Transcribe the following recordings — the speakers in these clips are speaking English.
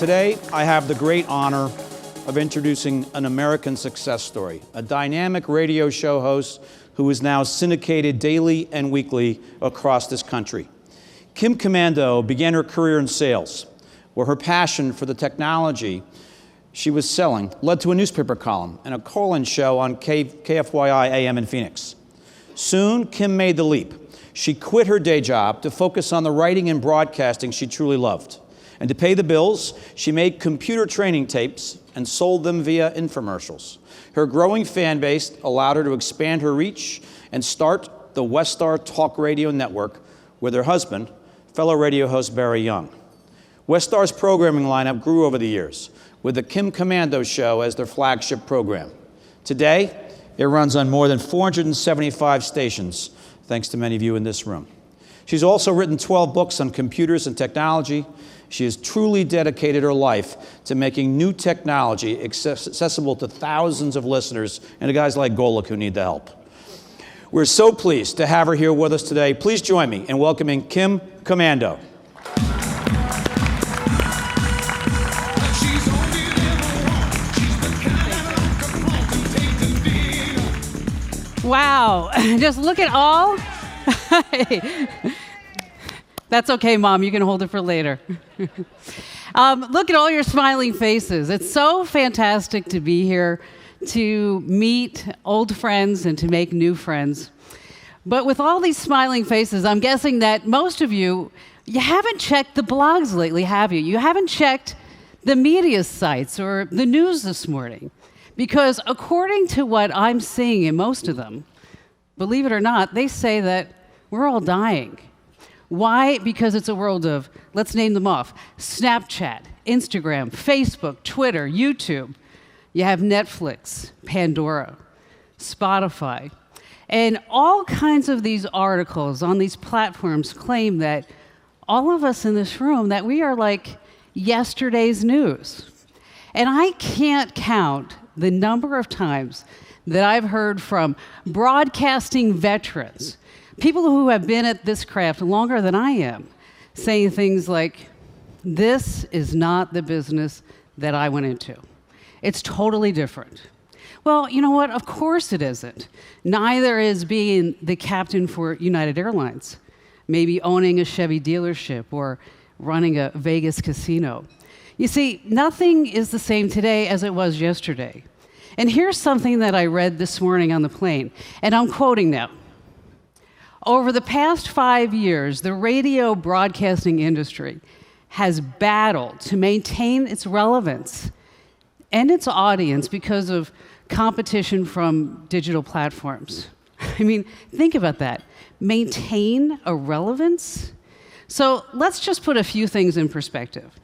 Today, I have the great honor of introducing an American success story, a dynamic radio show host who is now syndicated daily and weekly across this country. Kim Komando began her career in sales, where her passion for the technology she was selling led to a newspaper column and a call-in show on KFYI AM in Phoenix. Soon, Kim made the leap. She quit her day job to focus on the writing and broadcasting she truly loved. And to pay the bills, she made computer training tapes and sold them via infomercials. Her growing fan base allowed her to expand her reach and start the Westar Talk Radio Network with her husband, fellow radio host Barry Young. Westar's programming lineup grew over the years, with the Kim Komando Show as their flagship program. Today, it runs on more than 475 stations, thanks to many of you in this room. She's also written 12 books on computers and technology. She has truly dedicated her life to making new technology accessible to thousands of listeners and to guys like Golick who need the help. We're so pleased to have her here with us today. Please join me in welcoming Kim Komando. Wow, just look at all. That's okay, Mom, you can hold it for later. Look at all your smiling faces. It's so fantastic to be here, to meet old friends and to make new friends. But with all these smiling faces, I'm guessing that most of you haven't checked the blogs lately, have you? You haven't checked the media sites or the news this morning. Because according to what I'm seeing in most of them, believe it or not, they say that we're all dying. Why? Because it's a world of, let's name them off, Snapchat, Instagram, Facebook, Twitter, YouTube. You have Netflix, Pandora, Spotify. And all kinds of these articles on these platforms claim that all of us in this room, that we are like yesterday's news. And I can't count the number of times that I've heard from broadcasting veterans, people who have been at this craft longer than I am, saying things like, this is not the business that I went into. It's totally different. Well, you know what? Of course it isn't. Neither is being the captain for United Airlines, maybe owning a Chevy dealership or running a Vegas casino. You see, nothing is the same today as it was yesterday. And here's something that I read this morning on the plane, and I'm quoting now. Over the past 5 years, the radio broadcasting industry has battled to maintain its relevance and its audience because of competition from digital platforms. I mean, think about that. Maintain a relevance? So let's just put a few things in perspective.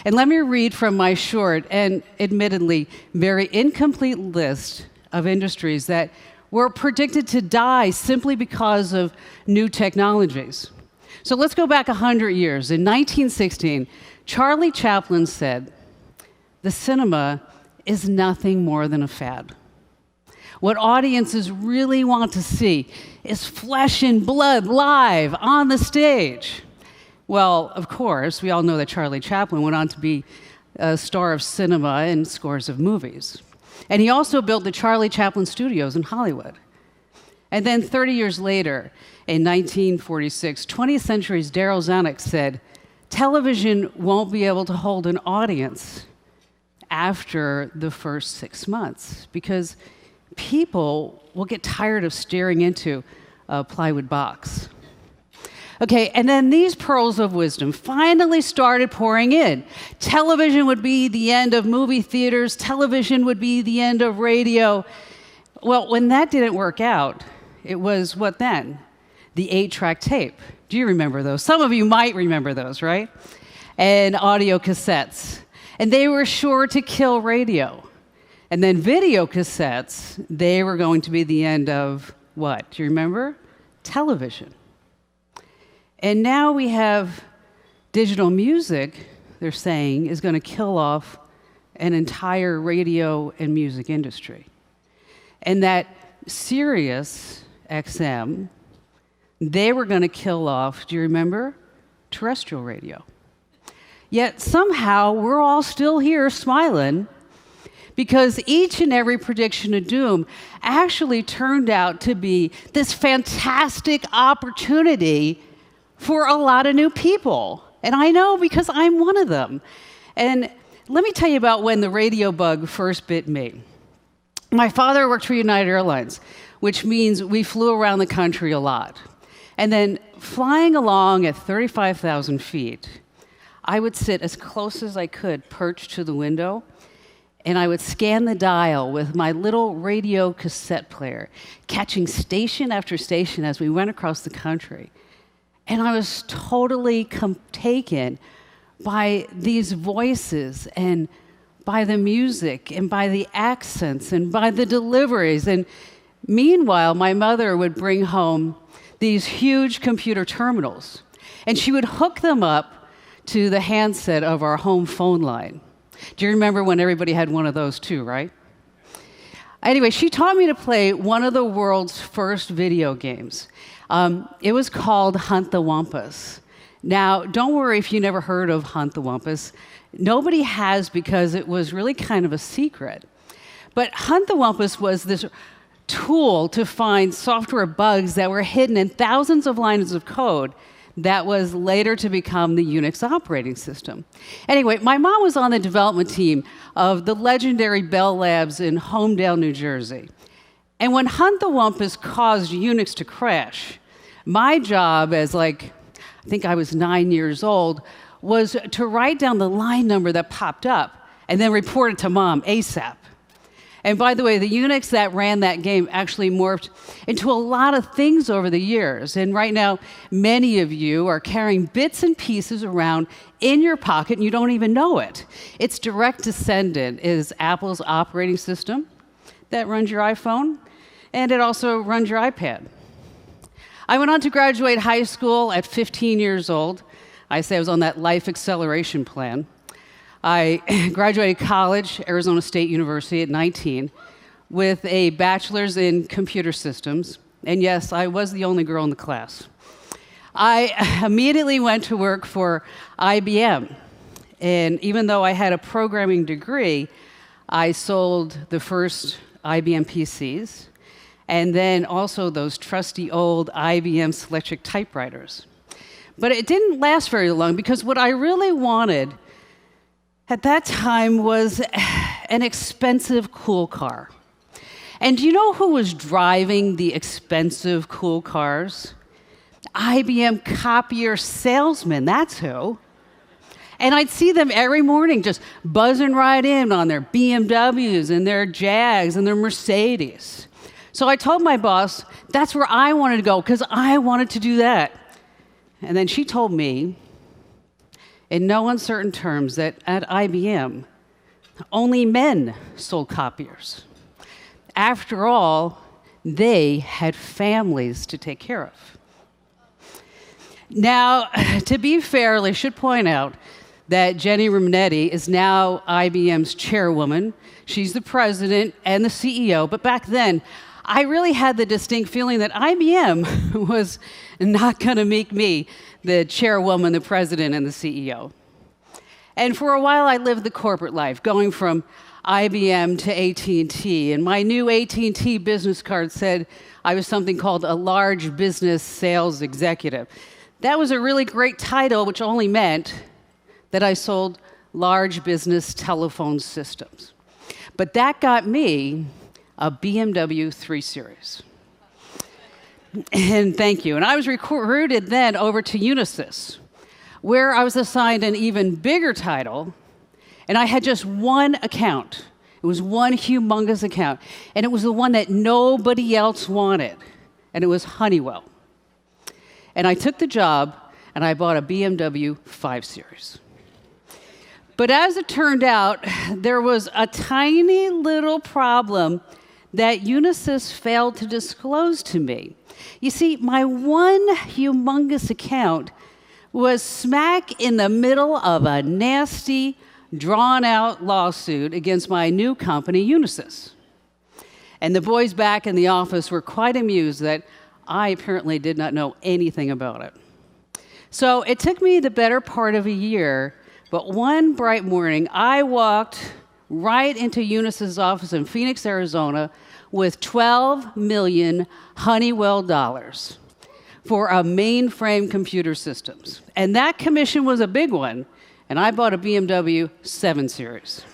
And let me read from my short and admittedly very incomplete list of industries that were predicted to die simply because of new technologies. So let's go back 100 years. In 1916, Charlie Chaplin said, "The cinema is nothing more than a fad. What audiences really want to see is flesh and blood live on the stage." Well, of course, we all know that Charlie Chaplin went on to be a star of cinema in scores of movies. And he also built the Charlie Chaplin Studios in Hollywood. And then 30 years later, in 1946, 20th Century's Darryl Zanuck said, television won't be able to hold an audience after the first 6 months because people will get tired of staring into a plywood box. Okay, and then these pearls of wisdom finally started pouring in. Television would be the end of movie theaters. Television would be the end of radio. Well, when that didn't work out, it was what then? The 8-track tape. Do you remember those? Some of you might remember those, right? And audio cassettes. And they were sure to kill radio. And then video cassettes, they were going to be the end of what? Do you remember? Television. And now we have digital music, they're saying, is going to kill off an entire radio and music industry. And that Sirius XM, they were going to kill off, do you remember? Terrestrial radio. Yet somehow we're all still here smiling because each and every prediction of doom actually turned out to be this fantastic opportunity for a lot of new people. And I know because I'm one of them. And let me tell you about when the radio bug first bit me. My father worked for United Airlines, which means we flew around the country a lot. And then flying along at 35,000 feet, I would sit as close as I could, perched to the window, and I would scan the dial with my little radio cassette player, catching station after station as we went across the country. And I was totally taken by these voices and by the music and by the accents and by the deliveries. And meanwhile, my mother would bring home these huge computer terminals, and she would hook them up to the handset of our home phone line. Do you remember when everybody had one of those too, right? Anyway, she taught me to play one of the world's first video games. It was called Hunt the Wumpus. Now, don't worry if you never heard of Hunt the Wumpus. Nobody has, because it was really kind of a secret. But Hunt the Wumpus was this tool to find software bugs that were hidden in thousands of lines of code that was later to become the Unix operating system. Anyway, my mom was on the development team of the legendary Bell Labs in Homedale, New Jersey. And when Hunt the Wumpus caused Unix to crash, my job as I think I was 9 years old, was to write down the line number that popped up and then report it to Mom ASAP. And by the way, the Unix that ran that game actually morphed into a lot of things over the years. And right now, many of you are carrying bits and pieces around in your pocket and you don't even know it. Its direct descendant is Apple's operating system that runs your iPhone, and it also runs your iPad. I went on to graduate high school at 15 years old. I say I was on that life acceleration plan. I graduated college, Arizona State University, at 19, with a bachelor's in computer systems. And yes, I was the only girl in the class. I immediately went to work for IBM. And even though I had a programming degree, I sold the first IBM PCs, and then also those trusty old IBM Selectric typewriters. But it didn't last very long, because what I really wanted at that time was an expensive, cool car. And do you know who was driving the expensive, cool cars? IBM copier salesmen, that's who. And I'd see them every morning just buzzing right in on their BMWs and their Jags and their Mercedes. So I told my boss that's where I wanted to go, because I wanted to do that. And then she told me, in no uncertain terms, that at IBM, only men sold copiers. After all, they had families to take care of. Now, to be fair, I should point out that Jenny Romanetti is now IBM's chairwoman. She's the president and the CEO, but back then, I really had the distinct feeling that IBM was not going to make me the chairwoman, the president, and the CEO. And for a while, I lived the corporate life, going from IBM to AT&T. And my new AT&T business card said I was something called a large business sales executive. That was a really great title, which only meant that I sold large business telephone systems. But that got me a BMW 3 Series. And thank you. And I was recruited then over to Unisys, where I was assigned an even bigger title, and I had just one account. It was one humongous account, and it was the one that nobody else wanted, and it was Honeywell. And I took the job, and I bought a BMW 5 Series. But as it turned out, there was a tiny little problem that Unisys failed to disclose to me. You see, my one humongous account was smack in the middle of a nasty, drawn-out lawsuit against my new company, Unisys. And the boys back in the office were quite amused that I apparently did not know anything about it. So it took me the better part of a year But one bright morning, I walked right into Eunice's office in Phoenix, Arizona, with 12 million Honeywell dollars for a mainframe computer systems. And that commission was a big one, and I bought a BMW 7 Series.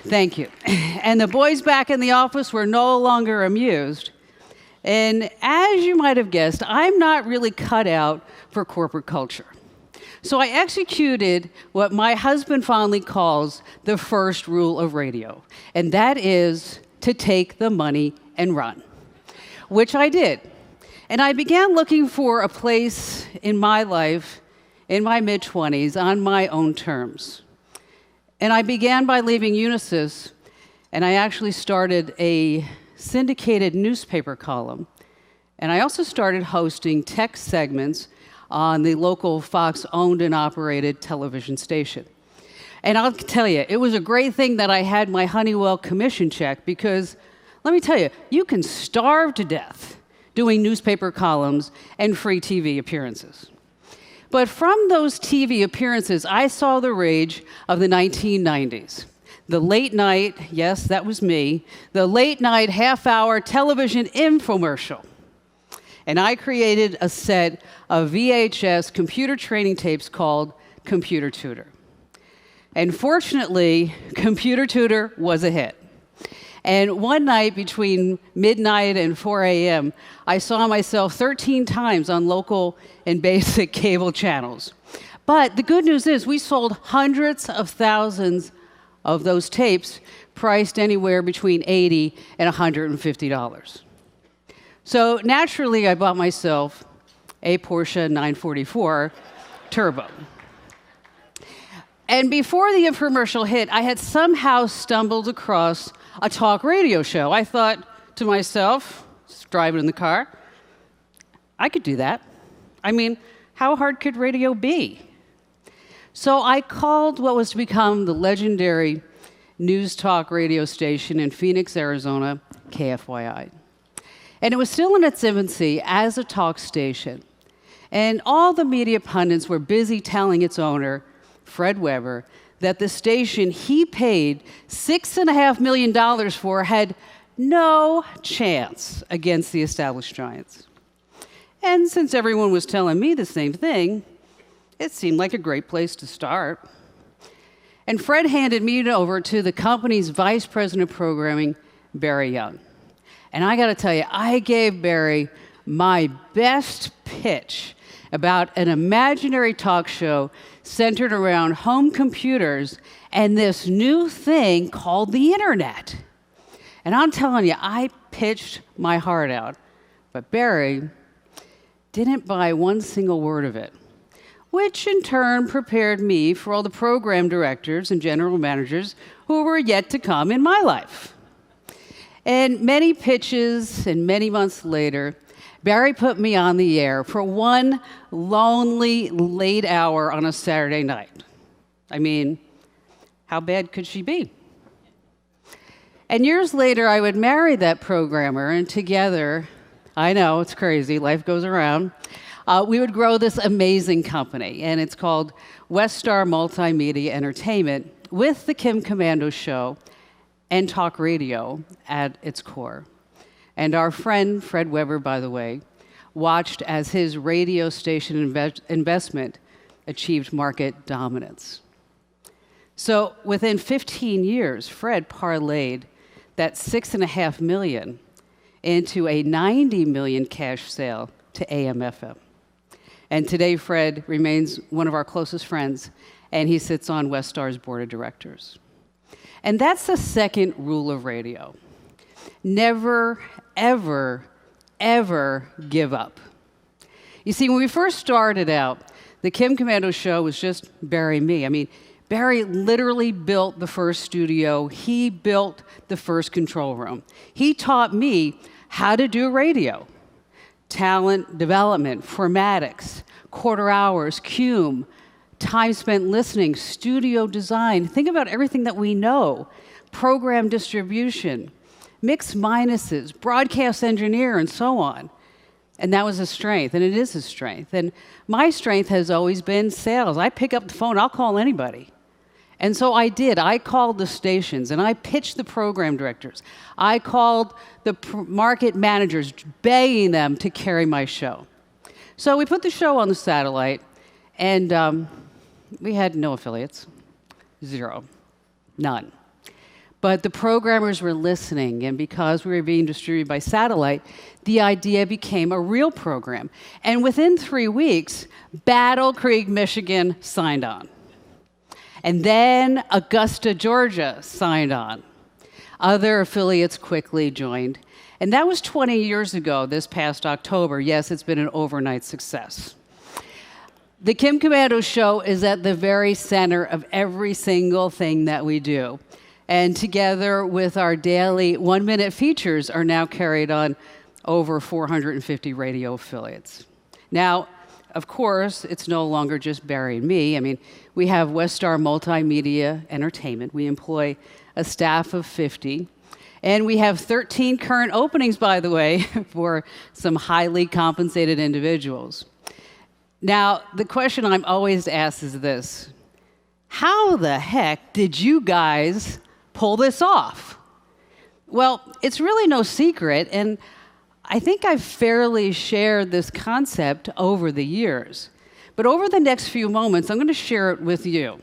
Thank you. And the boys back in the office were no longer amused. And as you might have guessed, I'm not really cut out for corporate culture. So I executed what my husband fondly calls the first rule of radio, and that is to take the money and run, which I did. And I began looking for a place in my life in my mid-20s on my own terms. And I began by leaving Unisys, and I actually started a syndicated newspaper column. And I also started hosting tech segments on the local Fox-owned and operated television station. And I'll tell you, it was a great thing that I had my Honeywell commission check, because let me tell you, you can starve to death doing newspaper columns and free TV appearances. But from those TV appearances, I saw the rage of the 1990s. The late night, yes, that was me, the late night half-hour television infomercial. And I created a set of VHS computer training tapes called Computer Tutor. And fortunately, Computer Tutor was a hit. And one night between midnight and 4 a.m., I saw myself 13 times on local and basic cable channels. But the good news is we sold hundreds of thousands of those tapes, priced anywhere between $80 and $150. So naturally, I bought myself a Porsche 944 Turbo. And before the infomercial hit, I had somehow stumbled across a talk radio show. I thought to myself, just driving in the car, I could do that. I mean, how hard could radio be? So I called what was to become the legendary news talk radio station in Phoenix, Arizona, KFYI. And it was still in its infancy as a talk station. And all the media pundits were busy telling its owner, Fred Weber, that the station he paid $6.5 million for had no chance against the established giants. And since everyone was telling me the same thing, it seemed like a great place to start. And Fred handed me over to the company's vice president of programming, Barry Young. And I got to tell you, I gave Barry my best pitch about an imaginary talk show centered around home computers and this new thing called the internet. And I'm telling you, I pitched my heart out, but Barry didn't buy one single word of it, which in turn prepared me for all the program directors and general managers who were yet to come in my life. And many pitches and many months later, Barry put me on the air for one lonely late hour on a Saturday night. I mean, how bad could she be? And years later, I would marry that programmer, and together, I know, it's crazy, life goes around, we would grow this amazing company, and it's called Westar Multimedia Entertainment, with the Kim Komando show and talk radio at its core. And our friend, Fred Weber, by the way, watched as his radio station investment achieved market dominance. So within 15 years, Fred parlayed that $6.5 million into a $90 million cash sale to AM/FM. And today, Fred remains one of our closest friends, and he sits on Westar's board of directors. And that's the second rule of radio. Never, ever, ever give up. You see, when we first started out, the Kim Komando show was just Barry and me. I mean, Barry literally built the first studio. He built the first control room. He taught me how to do radio. Talent development, formatics, quarter hours, cume, time spent listening, studio design. Think about everything that we know. Program distribution, mix minuses, broadcast engineer, and so on. And that was a strength, and it is a strength. And my strength has always been sales. I pick up the phone, I'll call anybody. And so I did. I called the stations, and I pitched the program directors. I called the market managers, begging them to carry my show. So we put the show on the satellite, and we had no affiliates, 0, none. But the programmers were listening, and because we were being distributed by satellite, the idea became a real program. And within 3 weeks, Battle Creek, Michigan signed on. And then Augusta, Georgia signed on. Other affiliates quickly joined. And that was 20 years ago, this past October. Yes, it's been an overnight success. The Kim Komando Show is at the very center of every single thing that we do. And together with our daily 1-minute features are now carried on over 450 radio affiliates. Now, of course, it's no longer just Barry and me. I mean, we have Westar Multimedia Entertainment. We employ a staff of 50. And we have 13 current openings, by the way, for some highly compensated individuals. Now, the question I'm always asked is this: how the heck did you guys pull this off? Well, it's really no secret, and I think I've fairly shared this concept over the years. But over the next few moments, I'm going to share it with you.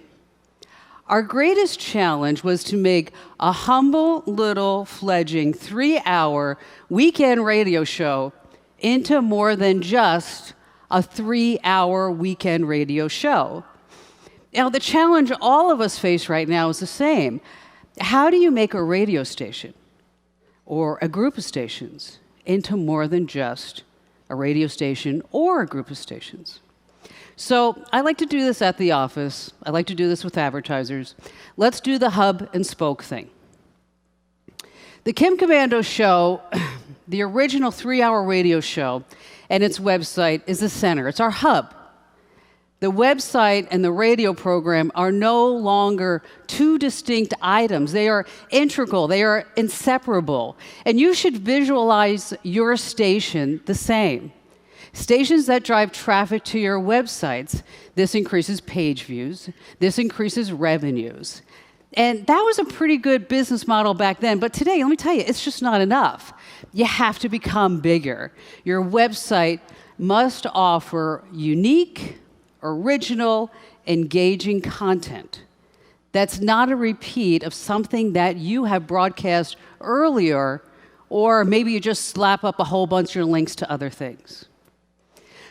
Our greatest challenge was to make a humble little fledgling 3-hour weekend radio show into more than just a 3-hour weekend radio show. Now, the challenge all of us face right now is the same. How do you make a radio station or a group of stations into more than just a radio station or a group of stations? So I like to do this at the office. I like to do this with advertisers. Let's do the hub and spoke thing. The Kim Komando Show, the original 3-hour radio show, and its website is the center. It's our hub. The website and the radio program are no longer two distinct items. They are integral. They are inseparable. And you should visualize your station the same. Stations that drive traffic to your websites, this increases page views, this increases revenues. And that was a pretty good business model back then, but today, let me tell you, it's just not enough. You have to become bigger. Your website must offer unique, original, engaging content that's not a repeat of something that you have broadcast earlier, or maybe you just slap up a whole bunch of links to other things.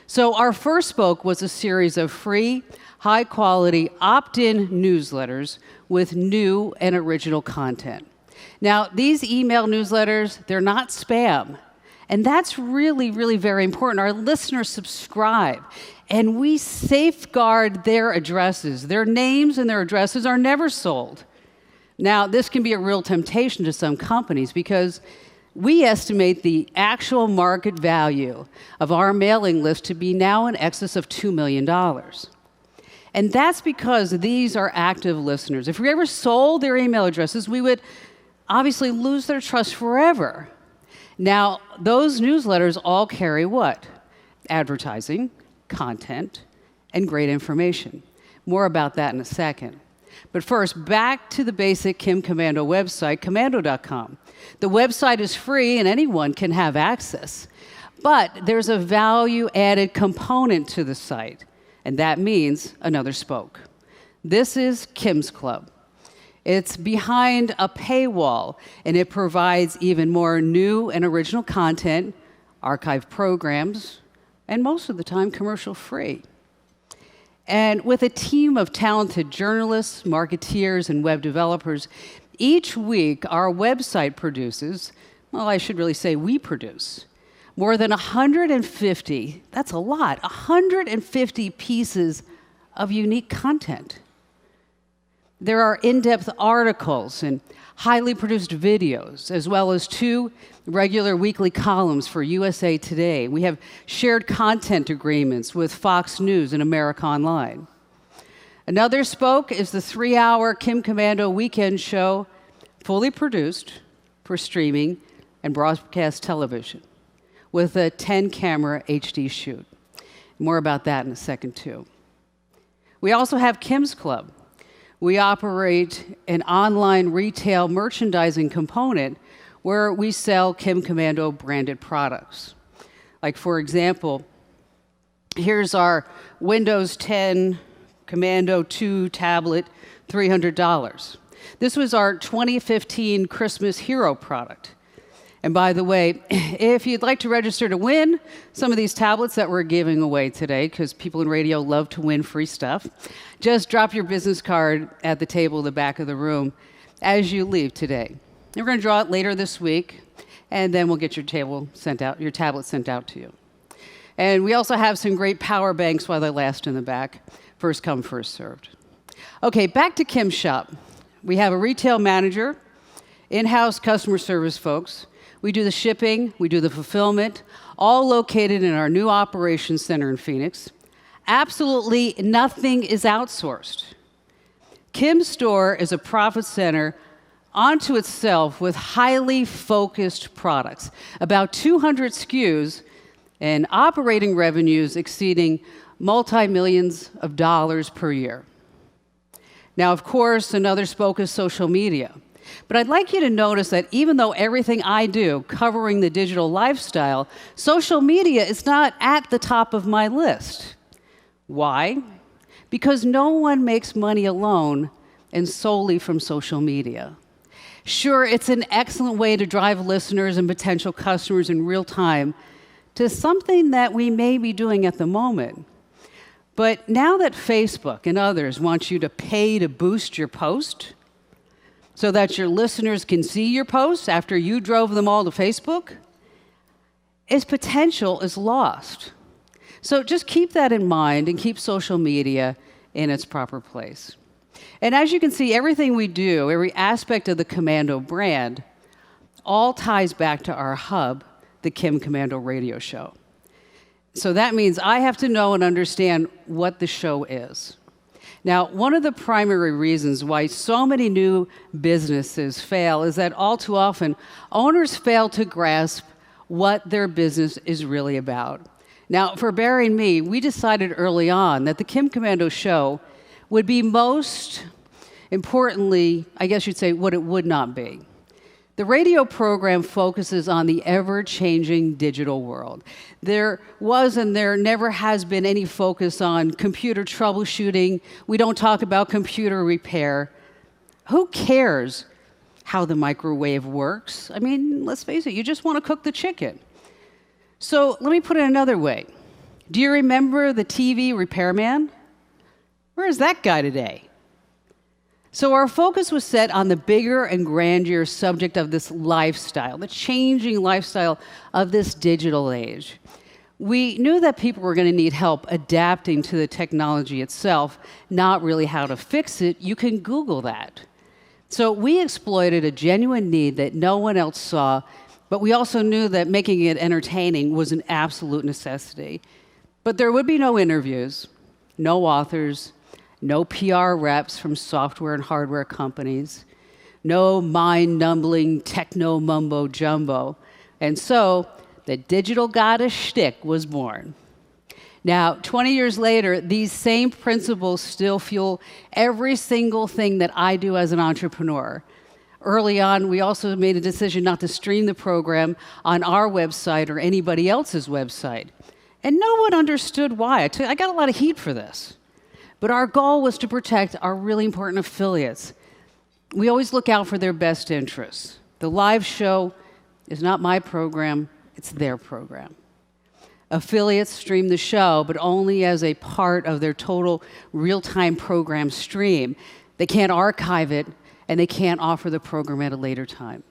So our first spoke was a series of free, high-quality, opt-in newsletters with new and original content. Now, these email newsletters, they're not spam. And that's really, really very important. Our listeners subscribe, and we safeguard their addresses. Their names and their addresses are never sold. Now, this can be a real temptation to some companies because we estimate the actual market value of our mailing list to be now in excess of $2 million. And that's because these are active listeners. If we ever sold their email addresses, we would obviously lose their trust forever. Now, those newsletters all carry what? Advertising, content, and great information. More about that in a second. But first, back to the basic Kim Komando website, komando.com. The website is free and anyone can have access. But there's a value-added component to the site, and that means another spoke. This is Kim's Club. It's behind a paywall, and it provides even more new and original content, archived programs, and most of the time commercial-free. And with a team of talented journalists, marketeers, and web developers, each week our website produces, well, I should really say we produce, more than 150, that's a lot, 150 pieces of unique content. There are in-depth articles and highly produced videos, as well as 2 regular weekly columns for USA Today. We have shared content agreements with Fox News and America Online. Another spoke is the 3-hour Kim Komando weekend show, fully produced for streaming and broadcast television. with a 10-camera HD shoot. More about that in a second, too. We also have Kim's Club. We operate an online retail merchandising component where we sell Kim Komando branded products. Like, for example, here's our Windows 10 Komando 2 tablet, $300. This was our 2015 Christmas Hero product. And by the way, if you'd like to register to win some of these tablets that we're giving away today, because people in radio love to win free stuff, just drop your business card at the table in the back of the room as you leave today. We're going to draw it later this week, and then we'll get your tablet sent out to you. And we also have some great power banks while they last in the back. First come, first served. Okay, back to Kim's shop. We have a retail manager, in-house customer service folks. We do the shipping, we do the fulfillment, all located in our new operations center in Phoenix. Absolutely nothing is outsourced. Kim's store is a profit center onto itself with highly focused products, about 200 SKUs and operating revenues exceeding multi-millions of dollars per year. Now, of course, another spoke is social media. But I'd like you to notice that even though everything I do covering the digital lifestyle, social media is not at the top of my list. Why? Because no one makes money alone and solely from social media. Sure, it's an excellent way to drive listeners and potential customers in real time to something that we may be doing at the moment. But now that Facebook and others want you to pay to boost your post so that your listeners can see your posts after you drove them all to Facebook, its potential is lost. So just keep that in mind and keep social media in its proper place. And as you can see, everything we do, every aspect of the Komando brand, all ties back to our hub, the Kim Komando radio show. So that means I have to know and understand what the show is. Now, one of the primary reasons why so many new businesses fail is that all too often, owners fail to grasp what their business is really about. Now, for Barry and me, we decided early on that the Kim Komando show would be most importantly, I guess you'd say, what it would not be. The radio program focuses on the ever-changing digital world. There was and there never has been any focus on computer troubleshooting. We don't talk about computer repair. Who cares how the microwave works? I mean, let's face it, you just want to cook the chicken. So let me put it another way. Do you remember the TV repairman? Where is that guy today? So our focus was set on the bigger and grander subject of this lifestyle, the changing lifestyle of this digital age. We knew that people were going to need help adapting to the technology itself, not really how to fix it. You can Google that. So we exploited a genuine need that no one else saw, but we also knew that making it entertaining was an absolute necessity. But there would be no interviews, no authors, no PR reps from software and hardware companies, no mind-numbing techno mumbo jumbo. And so the digital goddess shtick was born. Now, 20 years later, these same principles still fuel every single thing that I do as an entrepreneur. Early on, we also made a decision not to stream the program on our website or anybody else's website. And no one understood why. I got a lot of heat for this. But our goal was to protect our really important affiliates. We always look out for their best interests. The live show is not my program, it's their program. Affiliates stream the show, but only as a part of their total real-time program stream. They can't archive it, and they can't offer the program at a later time.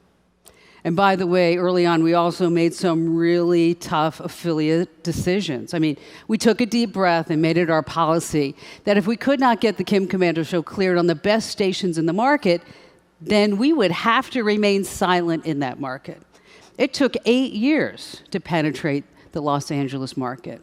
And by the way, early on, we also made some really tough affiliate decisions. I mean, we took a deep breath and made it our policy that if we could not get the Kim Komando show cleared on the best stations in the market, then we would have to remain silent in that market. It took 8 years to penetrate the Los Angeles market.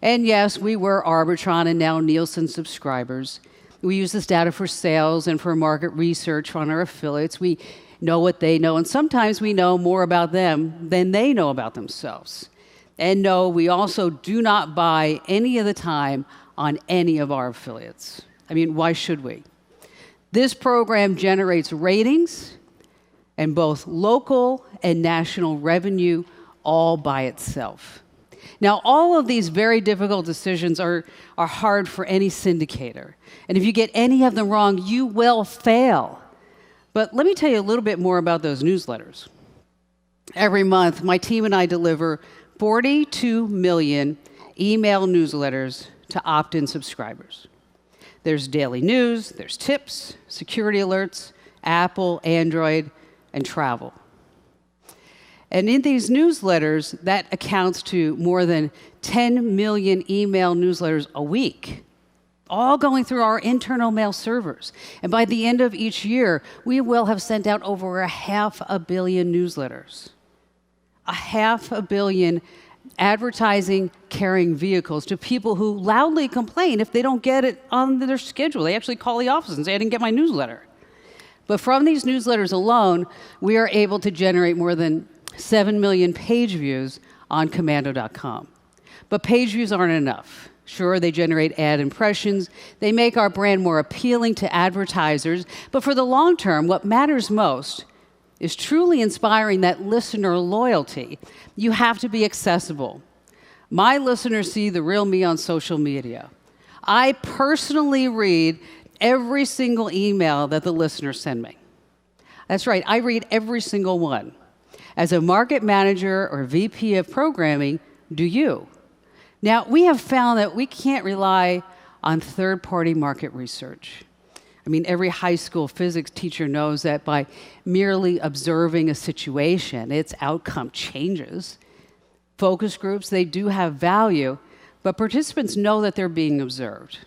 And yes, we were Arbitron and now Nielsen subscribers. We use this data for sales and for market research on our affiliates. We know what they know, and sometimes we know more about them than they know about themselves. And no, we also do not buy any of the time on any of our affiliates. I mean, why should we? This program generates ratings and both local and national revenue all by itself. Now, all of these very difficult decisions are hard for any syndicator. And if you get any of them wrong, you will fail. But let me tell you a little bit more about those newsletters. Every month, my team and I deliver 42 million email newsletters to opt-in subscribers. There's daily news, there's tips, security alerts, Apple, Android, and travel. And in these newsletters, that accounts to more than 10 million email newsletters a week, all going through our internal mail servers. And by the end of each year, we will have sent out over 500 million newsletters. 500 million advertising carrying vehicles to people who loudly complain if they don't get it on their schedule. They actually call the office and say, I didn't get my newsletter. But from these newsletters alone, we are able to generate more than 7 million page views on Komando.com. But page views aren't enough. Sure, they generate ad impressions. They make our brand more appealing to advertisers. But for the long term, what matters most is truly inspiring that listener loyalty. You have to be accessible. My listeners see the real me on social media. I personally read every single email that the listeners send me. That's right, I read every single one. As a market manager or VP of programming, do you? Now, we have found that we can't rely on third-party market research. I mean, every high school physics teacher knows that by merely observing a situation, its outcome changes. Focus groups, they do have value, but participants know that they're being observed.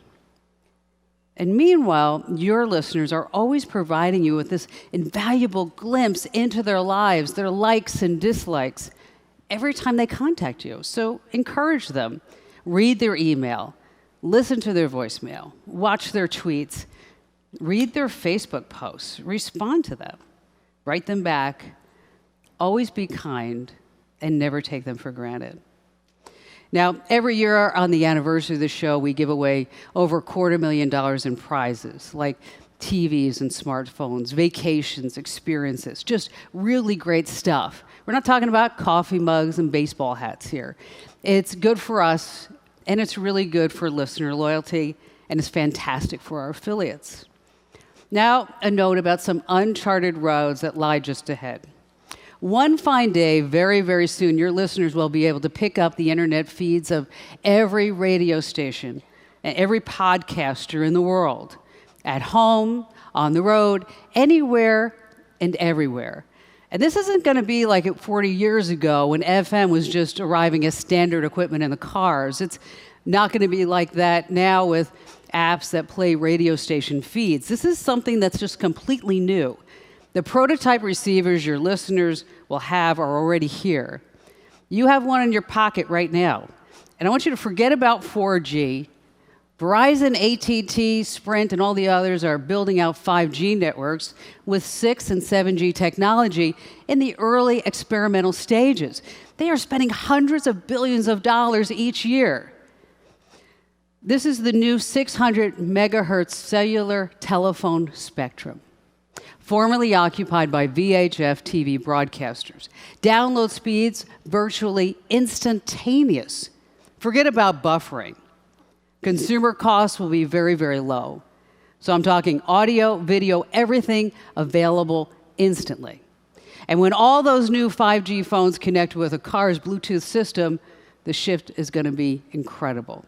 And meanwhile, your listeners are always providing you with this invaluable glimpse into their lives, their likes and dislikes, every time they contact you. So encourage them. Read their email. Listen to their voicemail. Watch their tweets. Read their Facebook posts. Respond to them. Write them back. Always be kind and never take them for granted. Now, every year on the anniversary of the show, we give away over $250,000 in prizes, like TVs and smartphones, vacations, experiences, just really great stuff. We're not talking about coffee mugs and baseball hats here. It's good for us, and it's really good for listener loyalty, and it's fantastic for our affiliates. Now, a note about some uncharted roads that lie just ahead. One fine day, very, very soon, your listeners will be able to pick up the internet feeds of every radio station and every podcaster in the world, at home, on the road, anywhere and everywhere. And this isn't going to be like it 40 years ago when FM was just arriving as standard equipment in the cars. It's not going to be like that now with apps that play radio station feeds. This is something that's just completely new. The prototype receivers your listeners will have are already here. You have one in your pocket right now. And I want you to forget about 4G. Verizon, AT&T, Sprint, and all the others are building out 5G networks with 6 and 7G technology in the early experimental stages. They are spending hundreds of billions of dollars each year. This is the new 600 megahertz cellular telephone spectrum, formerly occupied by VHF TV broadcasters. Download speeds virtually instantaneous. Forget about buffering. Consumer costs will be very, very low. So I'm talking audio, video, everything available instantly. And when all those new 5G phones connect with a car's Bluetooth system, the shift is going to be incredible.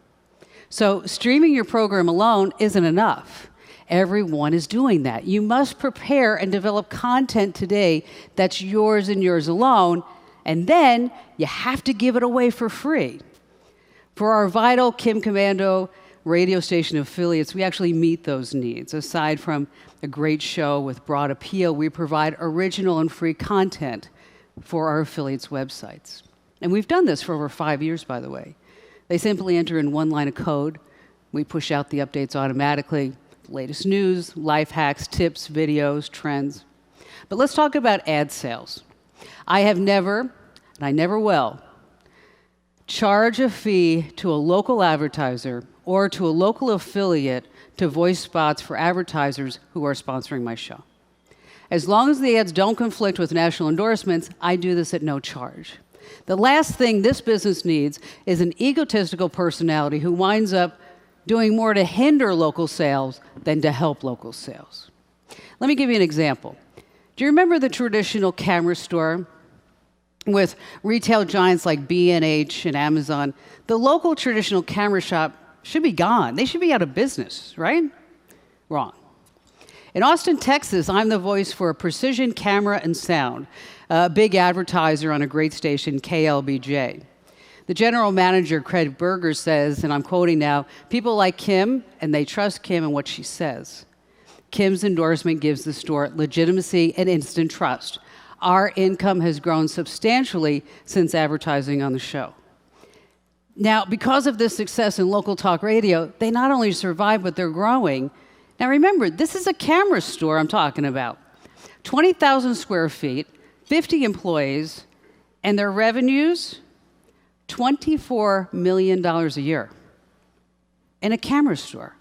So streaming your program alone isn't enough. Everyone is doing that. You must prepare and develop content today that's yours and yours alone, and then you have to give it away for free. For our vital Kim Komando radio station affiliates, we actually meet those needs. Aside from a great show with broad appeal, we provide original and free content for our affiliates' websites. And we've done this for over 5 years, by the way. They simply enter in one line of code. We push out the updates automatically. Latest news, life hacks, tips, videos, trends. But let's talk about ad sales. I have never, and I never will, charge a fee to a local advertiser or to a local affiliate to voice spots for advertisers who are sponsoring my show. As long as the ads don't conflict with national endorsements, I do this at no charge. The last thing this business needs is an egotistical personality who winds up doing more to hinder local sales than to help local sales. Let me give you an example. Do you remember the traditional camera store with retail giants like B&H and Amazon? The local traditional camera shop should be gone. They should be out of business, right? Wrong. In Austin, Texas, I'm the voice for Precision Camera and Sound, a big advertiser on a great station, KLBJ. The general manager, Craig Berger, says, and I'm quoting now, "People like Kim, and they trust Kim and what she says. Kim's endorsement gives the store legitimacy and instant trust. Our income has grown substantially since advertising on the show." Now, because of this success in local talk radio, they not only survive, but they're growing. Now remember, this is a camera store I'm talking about. 20,000 square feet, 50 employees, and their revenues, $24 million a year in a camera store.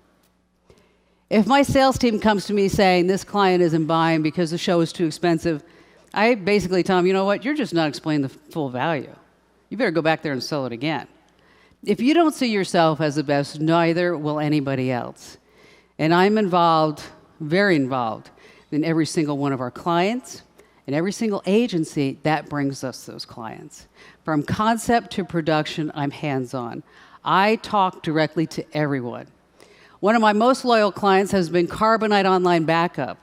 If my sales team comes to me saying this client isn't buying because the show is too expensive, I basically tell them, you know what, you're just not explaining the full value. You better go back there and sell it again. If you don't see yourself as the best, neither will anybody else. And I'm involved, very involved, in every single one of our clients and every single agency that brings us those clients. From concept to production, I'm hands-on. I talk directly to everyone. One of my most loyal clients has been Carbonite Online Backup.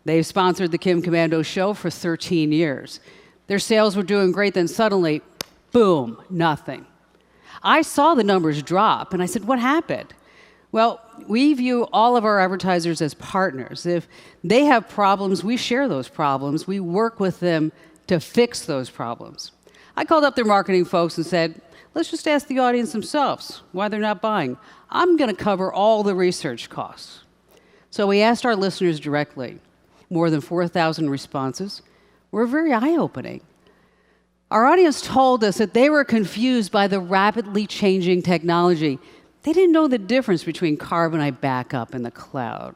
They've sponsored the Kim Komando show for 13 years. Their sales were doing great, then suddenly, boom, nothing. I saw the numbers drop, and I said, what happened? Well, we view all of our advertisers as partners. If they have problems, we share those problems. We work with them to fix those problems. I called up their marketing folks and said, let's just ask the audience themselves why they're not buying. I'm going to cover all the research costs. So we asked our listeners directly. More than 4,000 responses were very eye-opening. Our audience told us that they were confused by the rapidly changing technology. They didn't know the difference between Carbonite Backup and the cloud.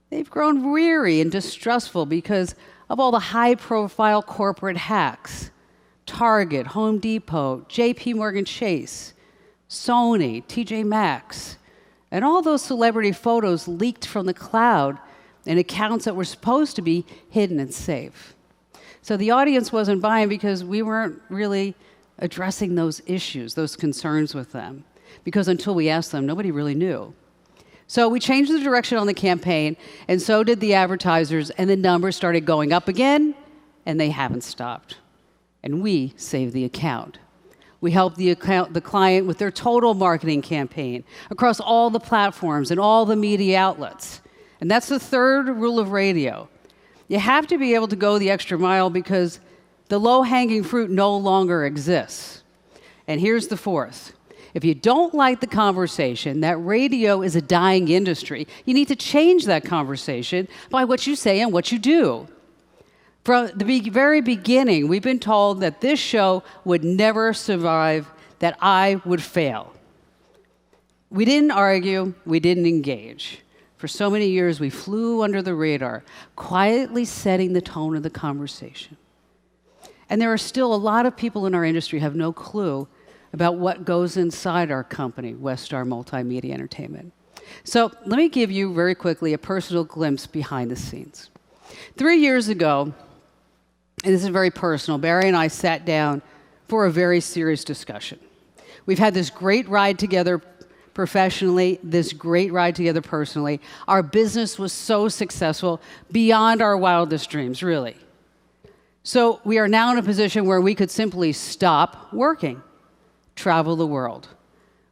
They've grown weary and distrustful because of all the high-profile corporate hacks. Target, Home Depot, JP Morgan Chase, Sony, TJ Maxx, and all those celebrity photos leaked from the cloud in accounts that were supposed to be hidden and safe. So the audience wasn't buying because we weren't really addressing those issues, those concerns with them. Because until we asked them, nobody really knew. So we changed the direction on the campaign, and so did the advertisers, and the numbers started going up again, and they haven't stopped. And we saved the account. We helped the client with their total marketing campaign across all the platforms and all the media outlets. And that's the third rule of radio. You have to be able to go the extra mile because the low-hanging fruit no longer exists. And here's the fourth. If you don't like the conversation that radio is a dying industry, you need to change that conversation by what you say and what you do. From the very beginning, we've been told that this show would never survive, that I would fail. We didn't argue, we didn't engage. For so many years, we flew under the radar, quietly setting the tone of the conversation. And there are still a lot of people in our industry who have no clue about what goes inside our company, Westar Multimedia Entertainment. So let me give you very quickly a personal glimpse behind the scenes. 3 years ago, and this is very personal, Barry and I sat down for a very serious discussion. We've had this great ride together professionally, this great ride together personally. Our business was so successful, beyond our wildest dreams, really. So we are now in a position where we could simply stop working, travel the world.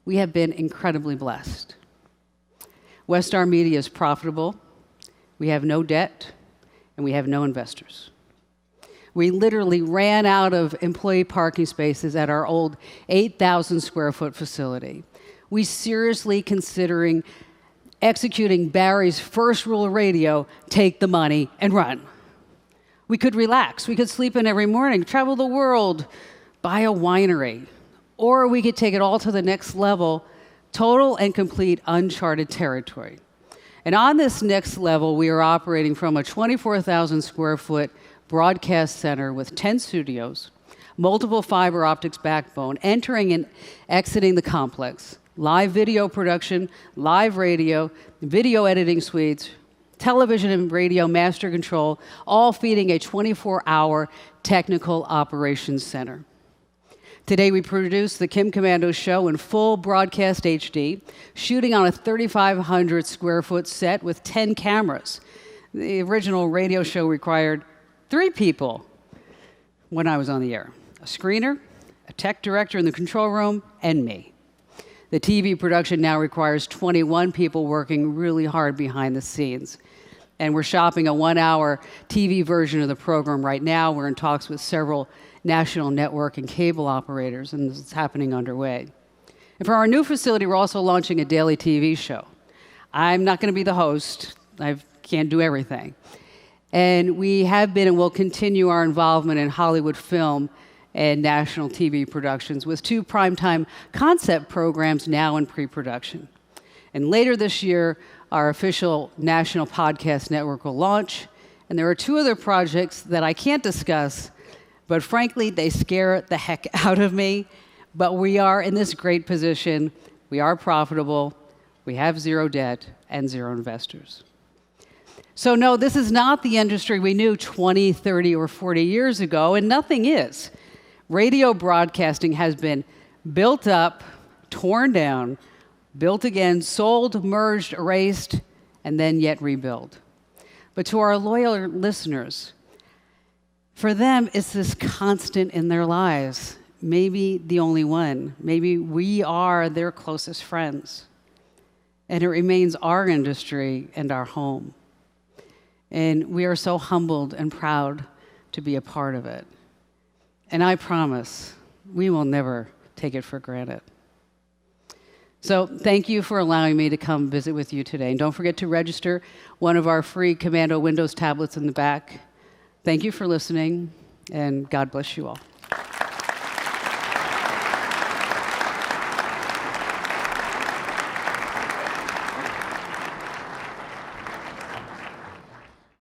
We have been incredibly blessed. Westar Media is profitable, we have no debt, and we have no investors. We literally ran out of employee parking spaces at our old 8,000 square foot facility. We seriously considering executing Barry's first rule of radio, take the money and run. We could relax, we could sleep in every morning, travel the world, buy a winery, or we could take it all to the next level, total and complete uncharted territory. And on this next level, we are operating from a 24,000 square foot broadcast center with 10 studios, multiple fiber optics backbone, entering and exiting the complex, live video production, live radio, video editing suites, television and radio master control, all feeding a 24-hour technical operations center. Today we produce the Komando show in full broadcast HD, shooting on a 3,500 square foot set with 10 cameras. The original radio show required 3 people when I was on the air: a screener, a tech director in the control room, and me. The TV production now requires 21 people working really hard behind the scenes. And we're shopping a 1-hour TV version of the program right now. We're in talks with several national network and cable operators, and this is happening underway. And for our new facility, we're also launching a daily TV show. I'm not going to be the host. I can't do everything. And we have been and will continue our involvement in Hollywood film and national TV productions with 2 primetime concept programs now in pre-production. And later this year, our official national podcast network will launch. And there are 2 other projects that I can't discuss, but frankly, they scare the heck out of me. But we are in this great position. We are profitable. We have 0 debt and 0 investors. So no, this is not the industry we knew 20, 30, or 40 years ago, and nothing is. Radio broadcasting has been built up, torn down, built again, sold, merged, erased, and then yet rebuilt. But to our loyal listeners, for them, it's this constant in their lives, maybe the only one. Maybe we are their closest friends. And it remains our industry and our home. And we are so humbled and proud to be a part of it. And I promise we will never take it for granted. So thank you for allowing me to come visit with you today. And don't forget to register one of our free Komando Windows tablets in the back. Thank you for listening, and God bless you all.